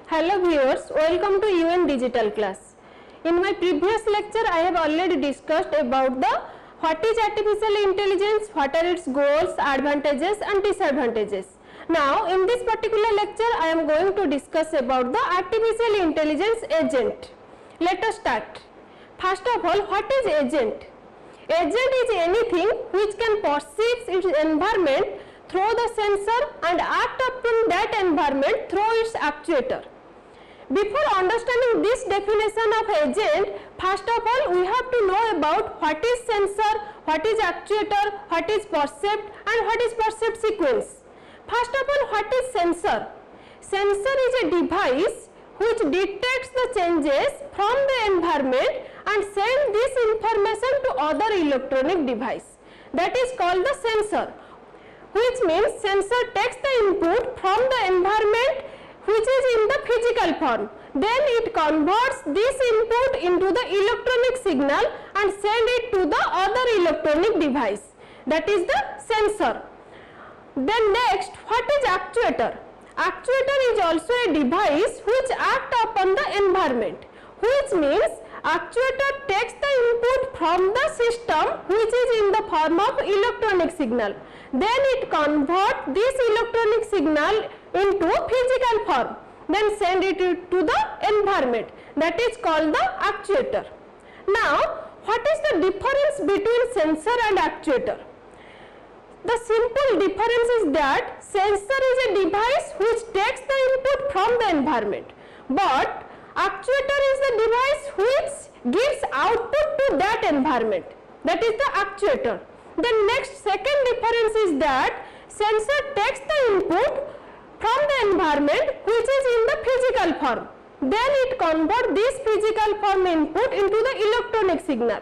Hello viewers, welcome to UN Digital Class. In my previous lecture, I have already discussed about the what is artificial intelligence, what are its goals, advantages and disadvantages. Now, in this particular lecture, I am going to discuss about the artificial intelligence agent. Let us start. First of all, what is agent? Agent is anything which can perceive its environment through the sensor and act upon that environment through its actuator. Before understanding this definition of agent, first of all we have to know about what is sensor, what is actuator, what is percept and what is percept sequence. First of all, what is sensor? Sensor is a device which detects the changes from the environment and sends this information to other electronic device. That is called the sensor, which means sensor takes the input from the environment which is in the physical form. Then it converts this input into the electronic signal and send it to the other electronic device. That is the sensor. Then next, what is actuator? Actuator is also a device which acts upon the environment, which means actuator takes the input from the system which is in the form of electronic signal. Then it converts this electronic signal into physical form, then send it to the environment. That is called the actuator. Now, what is the difference between sensor and actuator? The simple difference is that sensor is a device which takes the input from the environment, but actuator is the device which gives output to that environment. That is the actuator. The next second difference is that sensor takes the input from the environment which is in the physical form. Then it converts this physical form input into the electronic signal.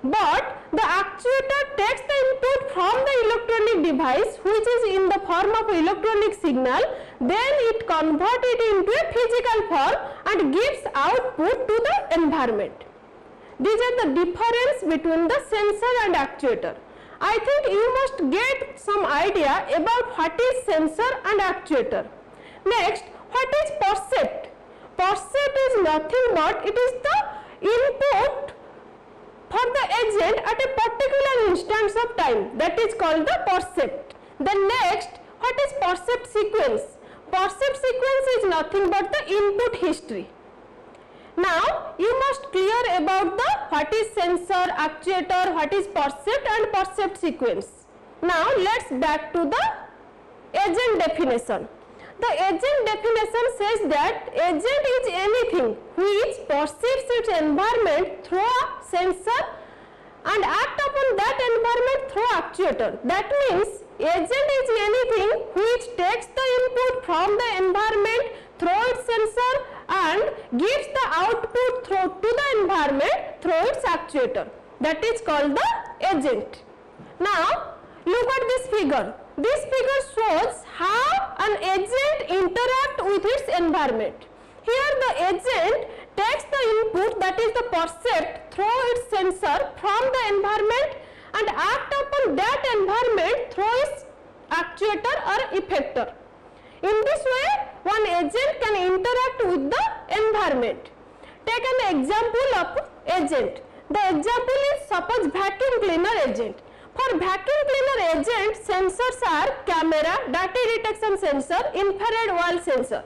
But the actuator takes the input from the electronic device which is in the form of electronic signal, then it converts it into a physical form and gives output to the environment. These are the difference between the sensor and actuator. I think you must get some idea about what is sensor and actuator. Next, what is percept? Percept is nothing but it is the input for the agent at a particular instance of time. That is called the percept. Then next, what is percept sequence? Percept sequence is nothing but the input history. Now, you must clear about the what is sensor, actuator, what is percept and percept sequence. Now, let's back to the agent definition. The agent definition says that agent is anything which perceives its environment through a sensor and act upon that environment through actuator. That means agent is anything which takes the input from the environment through its sensor and gives the output to the environment through its actuator. That is called the agent. Now, look at this figure. This figure shows how an agent interacts with its environment. Here the agent takes the input, that is the percept, through its sensor from the environment and act upon that environment through its actuator or effector. In this way, one agent can interact with the environment. Take an example of agent. The example is suppose vacuum cleaner agent. For vacuum cleaner agent, sensors are camera, dirty detection sensor, infrared wall sensor,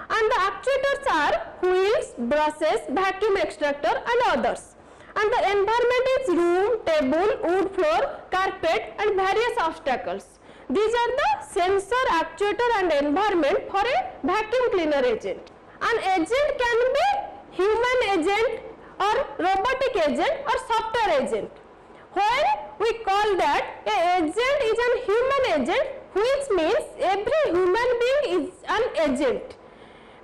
and the actuators are wheels, brushes, vacuum extractor and others. And the environment is room, table, wood floor, carpet and various obstacles. These are the sensor, actuator and environment for a vacuum cleaner agent. An agent can be human agent or robotic agent or software agent. When we call that a agent is an human agent, which means every human being is an agent,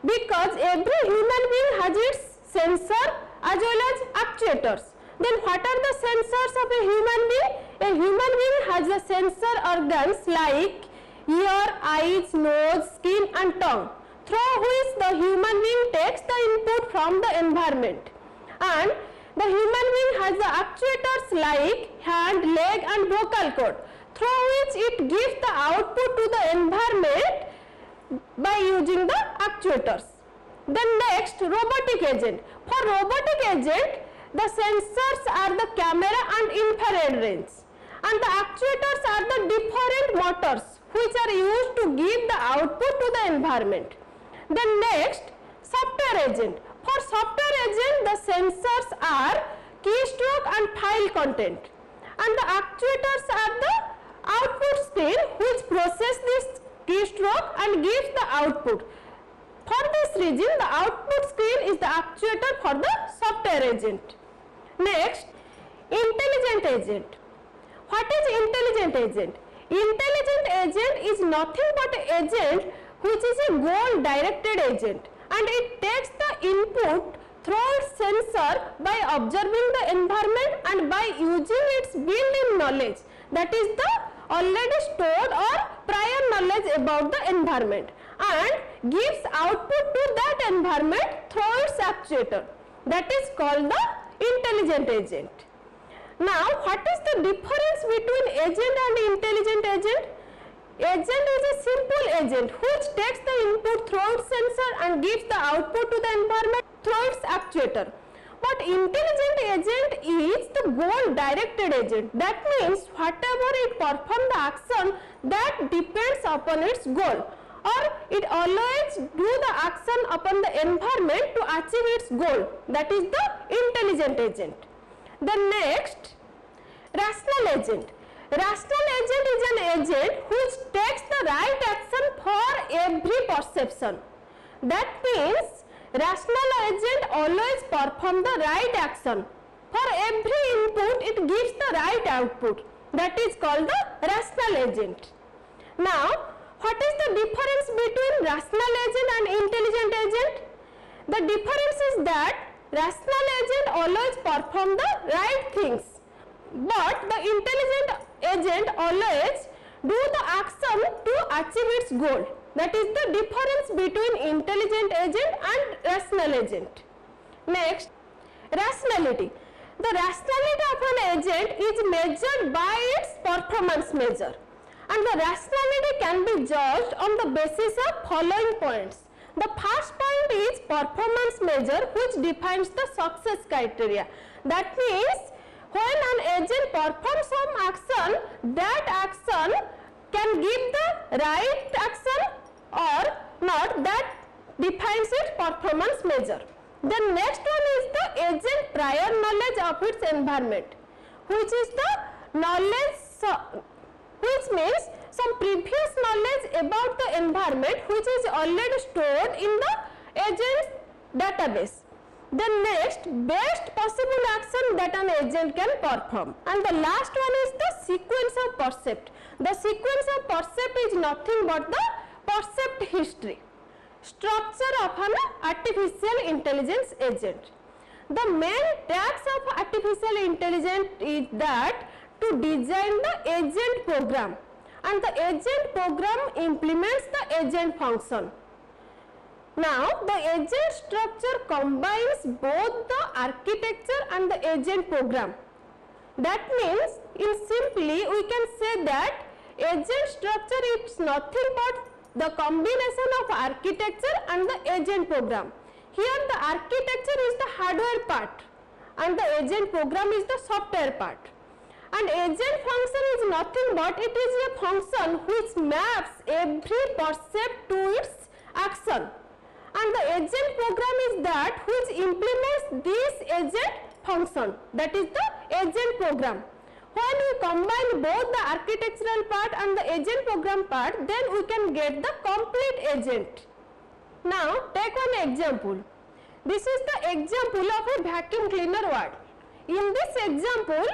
because every human being has its sensor as well as actuators. Then what are the sensors of a human being? A human being has the sensor organs like ear, eyes, nose, skin and tongue, through which the human being takes the input from the environment. And the human being has the actuators like hand, leg and vocal cord, through which it gives the output to the environment by using the actuators. Then next, robotic agent. For robotic agent, the sensors are the camera and infrared range, and the actuators are the different motors which are used to give the output to the environment. Then next, software agent. For software agent, the sensors are keystroke and file content, and the actuators are the output screen which process this keystroke and gives the output. For this reason, the output screen is the actuator for the software agent. Next, intelligent agent. What is intelligent agent? Intelligent agent is nothing but an agent which is a goal directed agent, and it takes the input through its sensor by observing the environment and by using its built-in knowledge, that is the already stored or prior knowledge about the environment, and gives output to that environment through its actuator, that is called the intelligent agent. Now, what is the difference between agent and intelligent agent? Agent is a simple agent which takes the input through its sensor and gives the output to the environment through its actuator. But intelligent agent is the goal directed agent. That means whatever it performs the action that depends upon its goal, or it always do the action upon the environment to achieve its goal. That is the intelligent agent. The next, rational agent. Rational agent is an agent which takes the right action for every perception. That means rational agent always perform the right action. For every input, it gives the right output. That is called the rational agent. Now, what is the difference between rational agent and intelligent agent? The difference is that rational agent always perform the right things, but the intelligent agent always do the action to achieve its goal. That is the difference between intelligent agent and rational agent. Next, rationality. The rationality of an agent is measured by its performance measure, and the rationality can be judged on the basis of following points. The first point is performance measure, which defines the success criteria. That means when an agent performs some action, that action can give the right action or not, that defines its performance measure. The next one is the agent prior knowledge of its environment, which is the knowledge, which means some previous knowledge about the environment which is already stored in the agent's database. The next, best possible action that an agent can perform. And the last one is the sequence of percept. The sequence of percept is nothing but the percept history, structure of an artificial intelligence agent. The main task of artificial intelligence is that to design the agent program, and the agent program implements the agent function. Now, the agent structure combines both the architecture and the agent program. That means, in simply, we can say that agent structure is nothing but the combination of architecture and the agent program. Here, the architecture is the hardware part and the agent program is the software part. And agent function is nothing but it is a function which maps every percept to its action, and the agent program is that which implements this agent function, that is the agent program. When we combine both the architectural part and the agent program part, then we can get the complete agent. Now take one example. This is the example of a vacuum cleaner ward. In this example,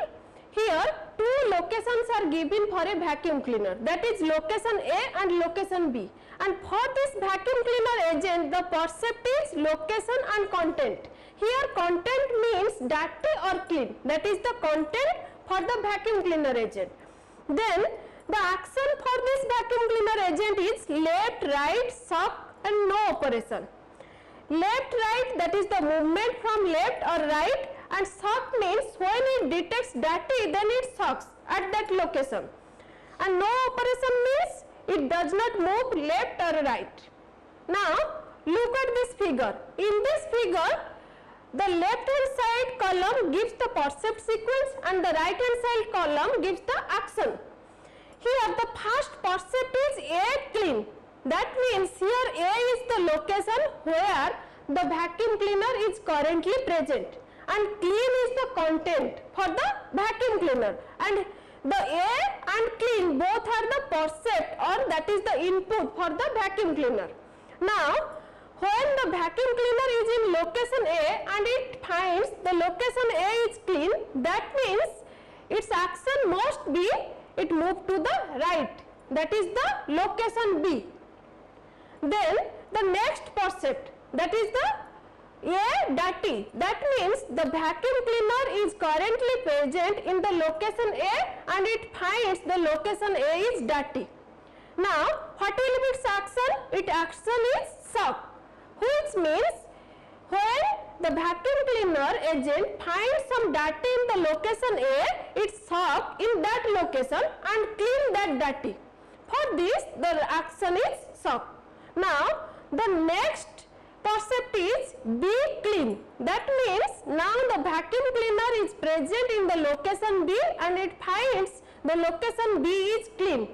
here two locations are given for a vacuum cleaner, that is location A and location B, and for this vacuum cleaner agent the percept is location and content. Here content means dirty or clean, that is the content for the vacuum cleaner agent. Then the action for this vacuum cleaner agent is left, right, suck and no operation. Left, right, that is the movement from left or right, and suck means when it detects dirty then it sucks at that location, and no operation means it does not move left or right. Now look at this figure. In this figure, the left hand side column gives the percept sequence and the right hand side column gives the action. Here the first percept is A clean. That means here A is the location where the vacuum cleaner is currently present, and clean is the content for the vacuum cleaner, and the A and clean both are the percept, or that is the input for the vacuum cleaner. Now when the vacuum cleaner is in location A and it finds the location A is clean, that means its action must be it move to the right, that is the location B. Then the next percept, that is the A dirty, that means the vacuum cleaner is currently present in the location A and it finds the location A is dirty. Now what will be its action? Its action is suck, which means when the vacuum cleaner agent finds some dirty in the location A, it suck in that location and clean that dirty. For this the action is suck. Now the next percept is B clean. That means now the vacuum cleaner is present in the location B and it finds the location B is clean.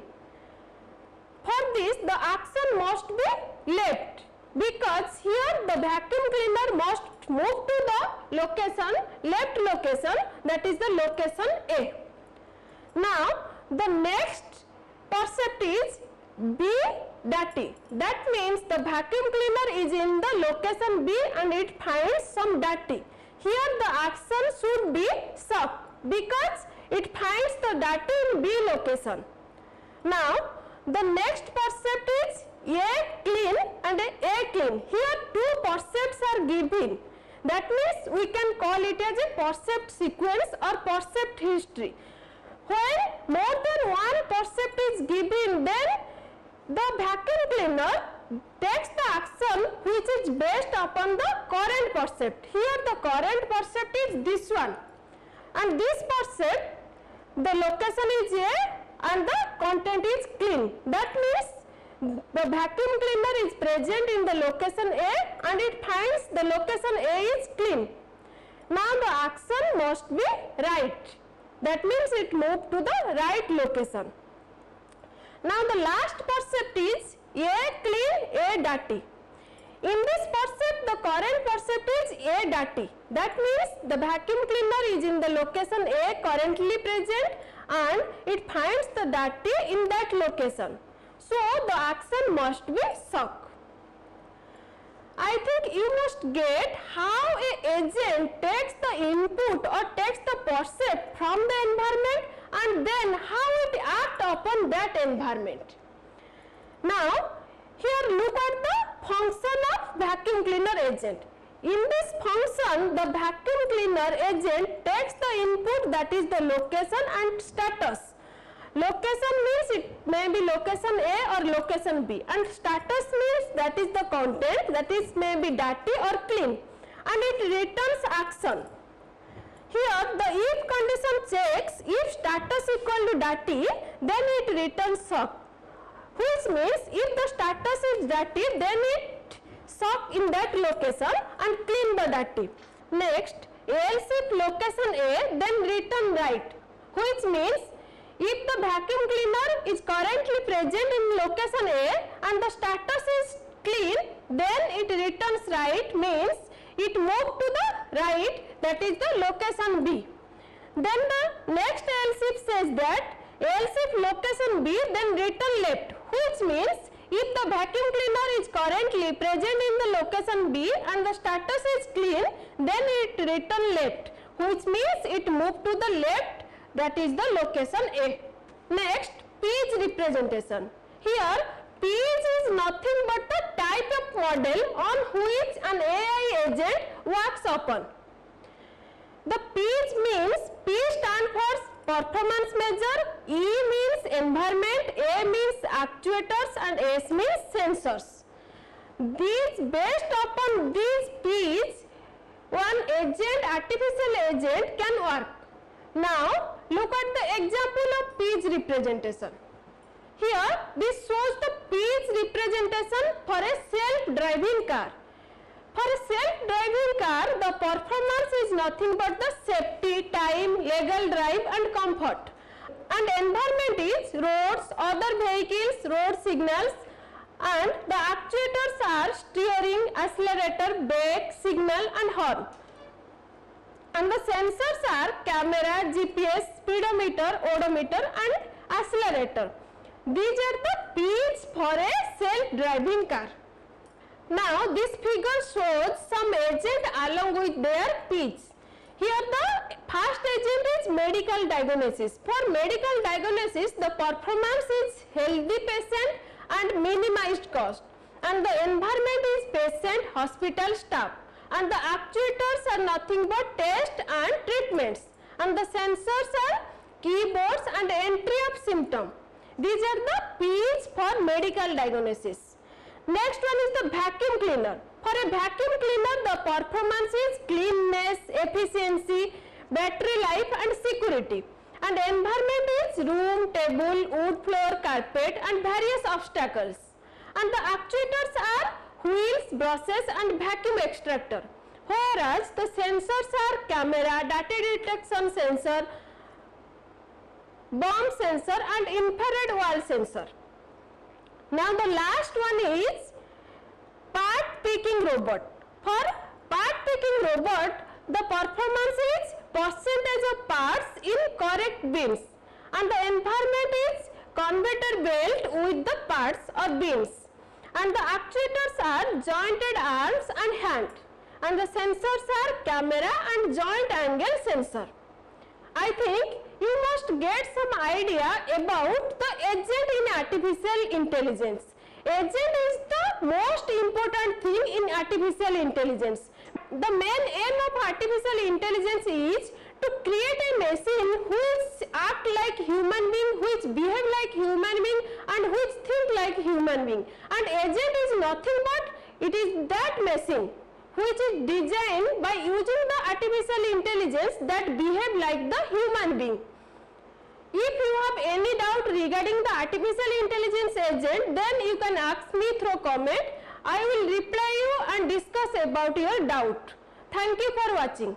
For this the action must be left, because here the vacuum cleaner must move to the location, left location, that is the location A. Now the next percept is B dirty. That means the vacuum cleaner is in the location B and it finds some dirty. Here the action should be suck, because it finds the dirty in B location. Now the next percept is A clean and A clean. Here two percepts are given. That means we can call it as a percept sequence or percept history. When more than one percept is given, then the vacuum cleaner takes the action which is based upon the current percept. Here the current percept is this one, and this percept the location is A and the content is clean. That means the vacuum cleaner is present in the location A and it finds the location A is clean. Now the action must be right. That means it moved to the right location. Now the last percept is A clean, A dirty. In this percept the current percept is A dirty. That means the vacuum cleaner is in the location A currently present and it finds the dirty in that location. So the action must be suck. I think you must get how a agent takes the input or takes the percept from the environment and then how it acts upon that environment. Now here look at the function of vacuum cleaner agent. In this function the vacuum cleaner agent takes the input, that is the location and status. Location means it may be location A or location B, and status means that is the content, that is may be dirty or clean, and it returns action. Here the if condition checks if status equal to dirty, then it returns suck, which means if the status is dirty, then it suck in that location and clean the dirty. Next, else if location A, then return right, which means if the vacuum cleaner is currently present in location A and the status is clean, then it returns right, means it moved to the right, that is the location B. Then the next else if says that else if location B, then return left, which means if the vacuum cleaner is currently present in the location B and the status is clean, then it return left, which means it moved to the left, that is the location A. Next, page representation. Here page is nothing but the type of model on which an AI agent works upon. The page means P stands for performance measure, E means environment, A means actuators and S means sensors. Based upon these P's, one agent, artificial agent can work. Now look at the example of page representation. Here this shows the pitch representation for a self-driving car. For a self-driving car, the performance is nothing but the safety, time, legal drive and comfort. And environment is roads, other vehicles, road signals, and the actuators are steering, accelerator, brake, signal and horn. And the sensors are camera, GPS, speedometer, odometer and accelerator. These are the pitch for a self-driving car. Now this figure shows some agent along with their pitch. Here the first agent is medical diagnosis. For medical diagnosis, the performance is healthy patient and minimized cost. And the environment is patient, hospital staff. And the actuators are nothing but test and treatments. And the sensors are keyboards and entry of symptom. These are the P's for medical diagnosis. Next one is the vacuum cleaner. For a vacuum cleaner, the performance is cleanness, efficiency, battery life and security. And environment is room, table, wood floor, carpet and various obstacles. And the actuators are wheels, brushes and vacuum extractor. Whereas the sensors are camera, data detection sensor, bomb sensor and infrared wall sensor. Now the last one is part picking robot. For part picking robot, the performance is percentage of parts in correct bins and the environment is conveyor belt with the parts or bins. And the actuators are jointed arms and hand. And the sensors are camera and joint angle sensor. I think you must get some idea about the agent in artificial intelligence. Agent is the most important thing in artificial intelligence. The main aim of artificial intelligence is to create a machine which act like human being, which behave like human being and which think like human being. And agent is nothing but it is that machine which is designed by using the artificial intelligence that behave like the human being. If you have any doubt regarding the artificial intelligence agent, then you can ask me through comment. I will reply you and discuss about your doubt. Thank you for watching.